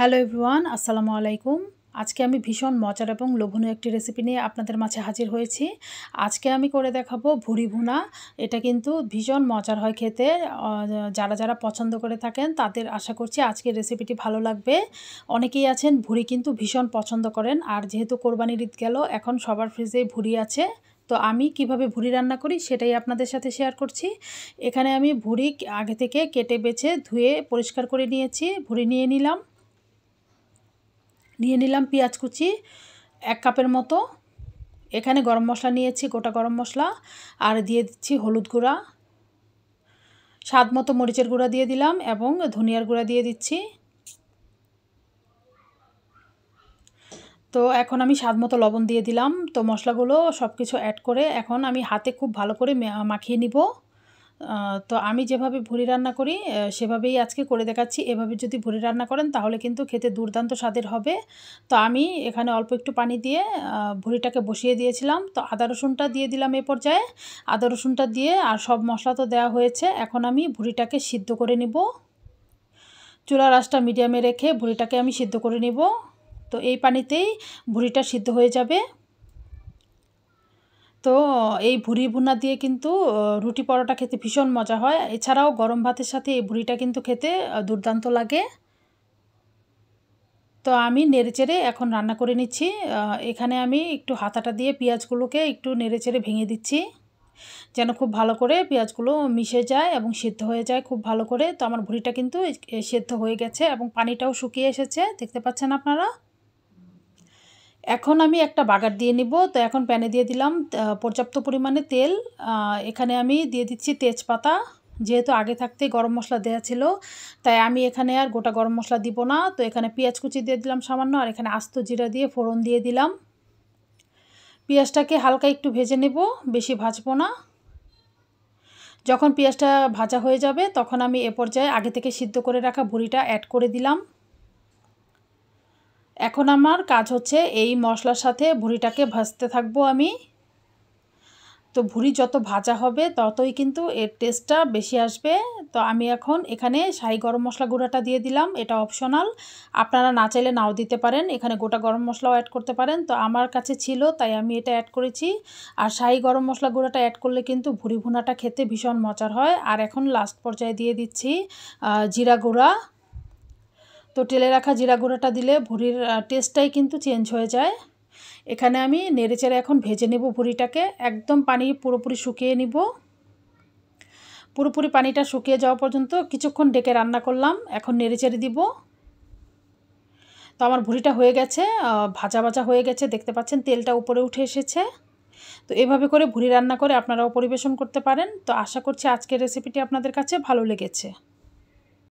Hello everyone, আসসালামু আলাইকুম। আজকে আমি ভীষণ মজার এবং লোভনীয় একটি রেসিপি নিয়ে আপনাদের মাঝে হাজির হয়েছি। আজকে আমি করে দেখাবো ভুড়ি ভুনা। এটা কিন্তু ভীষণ মজার হয় খেতে। যারা পছন্দ করে থাকেন তাদের আশা করছি আজকের রেসিপিটি ভালো লাগবে। অনেকেই আছেন ভুড়ি কিন্তু ভীষণ পছন্দ করেন, আর যেহেতু কোরবানির ঈদ গেল, এখন সবার ফ্রিজেই ভুড়ি আছে। তো আমি কিভাবে ভুড়ি রান্না করি সেটাই আপনাদের সাথে শেয়ার করছি। এখানে আমি ভুড়ি আগে থেকে কেটে বেছে ধুয়ে পরিষ্কার করে নিয়েছি। ভুড়ি নিয়ে নিলাম পেঁয়াজ কুচি 1 কাপের মতো। এখানে গরম মশলা নিয়েছি, গোটা গরম মশলা, আর দিয়ে দিচ্ছি হলুদ গুঁড়া, স্বাদ মতো মরিচের গুঁড়া দিয়ে দিলাম এবং ধনিয়ার গুঁড়া দিয়ে দিচ্ছি। তো এখন আমি স্বাদ মতো লবণ দিয়ে দিলাম। তো মশলাগুলো সব কিছু অ্যাড করে এখন আমি হাতে খুব ভালো করে মাখিয়ে নিব। তো আমি যেভাবে ভুড়ি রান্না করি সেভাবেই আজকে করে দেখাচ্ছি। এভাবে যদি ভুড়ি রান্না করেন তাহলে কিন্তু খেতে দুর্দান্ত স্বাদের হবে। তো আমি এখানে অল্প একটু পানি দিয়ে ভুড়িটাকে বসিয়ে দিয়েছিলাম। তো আদা রসুনটা দিয়ে দিলাম এ পর্যায়ে। আদা রসুনটা দিয়ে আর সব মশলা তো দেওয়া হয়েছে, এখন আমি ভুড়িটাকে সিদ্ধ করে নিব। চুলার আঁচটা মিডিয়ামে রেখে ভুড়িটাকে আমি সিদ্ধ করে নিব। তো এই পানিতেই ভুড়িটা সিদ্ধ হয়ে যাবে। তো এই ভুড়ি ভুনা দিয়ে কিন্তু রুটি পরোটা খেতে ভীষণ মজা হয়। এছাড়াও গরম ভাতের সাথে এই ভুড়িটা কিন্তু খেতে দুর্দান্ত লাগে। তো আমি নেড়েচেড়ে এখন রান্না করে নিচ্ছি। এখানে আমি একটু হাতাটা দিয়ে পেঁয়াজগুলোকে একটু নেড়েচেড়ে ভেঙে দিচ্ছি, যেন খুব ভালো করে পেঁয়াজগুলো মিশে যায় এবং সিদ্ধ হয়ে যায় খুব ভালো করে। তো আমার ভুড়িটা কিন্তু সেদ্ধ হয়ে গেছে এবং পানিটাও শুকিয়ে এসেছে, দেখতে পাচ্ছেন আপনারা। এখন আমি একটা বাগার দিয়ে নিব। তো এখন প্যানে দিয়ে দিলাম পর্যাপ্ত পরিমাণে তেল। এখানে আমি দিয়ে দিচ্ছি তেজপাতা। যেহেতু আগে থাকতেই গরম মশলা দেওয়া ছিল, তাই আমি এখানে আর গোটা গরম মশলা দিব না। তো এখানে পেঁয়াজ কুচি দিয়ে দিলাম সামান্য, আর এখানে আস্ত জিরা দিয়ে ফোড়ন দিয়ে দিলাম। পেঁয়াজটাকে হালকা একটু ভেজে নেব, বেশি ভাজবো না। যখন পেঁয়াজটা ভাজা হয়ে যাবে তখন আমি এ পর্যায়ে আগে থেকে সিদ্ধ করে রাখা ভুড়িটা অ্যাড করে দিলাম। এখন আমার কাজ হচ্ছে এই মশলার সাথে ভুড়িটাকে ভাজতে থাকবো আমি। তো ভুড়ি যত ভাজা হবে ততই কিন্তু এর টেস্টটা বেশি আসবে। তো আমি এখন এখানে শাহি গরম মশলা গুঁড়াটা দিয়ে দিলাম, এটা অপশনাল, আপনারা না চাইলে নাও দিতে পারেন। এখানে গোটা গরম মশলাও অ্যাড করতে পারেন, তো আমার কাছে ছিল তাই আমি এটা অ্যাড করেছি। আর শাহি গরম মশলা গুঁড়াটা অ্যাড করলে কিন্তু ভুড়ি ভুনাটা খেতে ভীষণ মজার হয়। আর এখন লাস্ট পর্যায়ে দিয়ে দিচ্ছি জিরা গুঁড়া। তো টেলে রাখা জিরা গুঁড়াটা দিলে ভুড়ির টেস্টটাই কিন্তু চেঞ্জ হয়ে যায়। এখানে আমি নেড়েচেড়ে এখন ভেজে নেব ভুড়িটাকে, একদম পানি পুরোপুরি শুকিয়ে নিব। পুরোপুরি পানিটা শুকিয়ে যাওয়া পর্যন্ত কিছুক্ষণ ডেকে রান্না করলাম। এখন নেড়েচেড়ে দিব। তো আমার ভুড়িটা হয়ে গেছে, ভাজা ভাজা হয়ে গেছে, দেখতে পাচ্ছেন তেলটা উপরে উঠে এসেছে। তো এভাবে করে ভুড়ি রান্না করে আপনারাও পরিবেশন করতে পারেন। তো আশা করছি আজকের রেসিপিটি আপনাদের কাছে ভালো লেগেছে।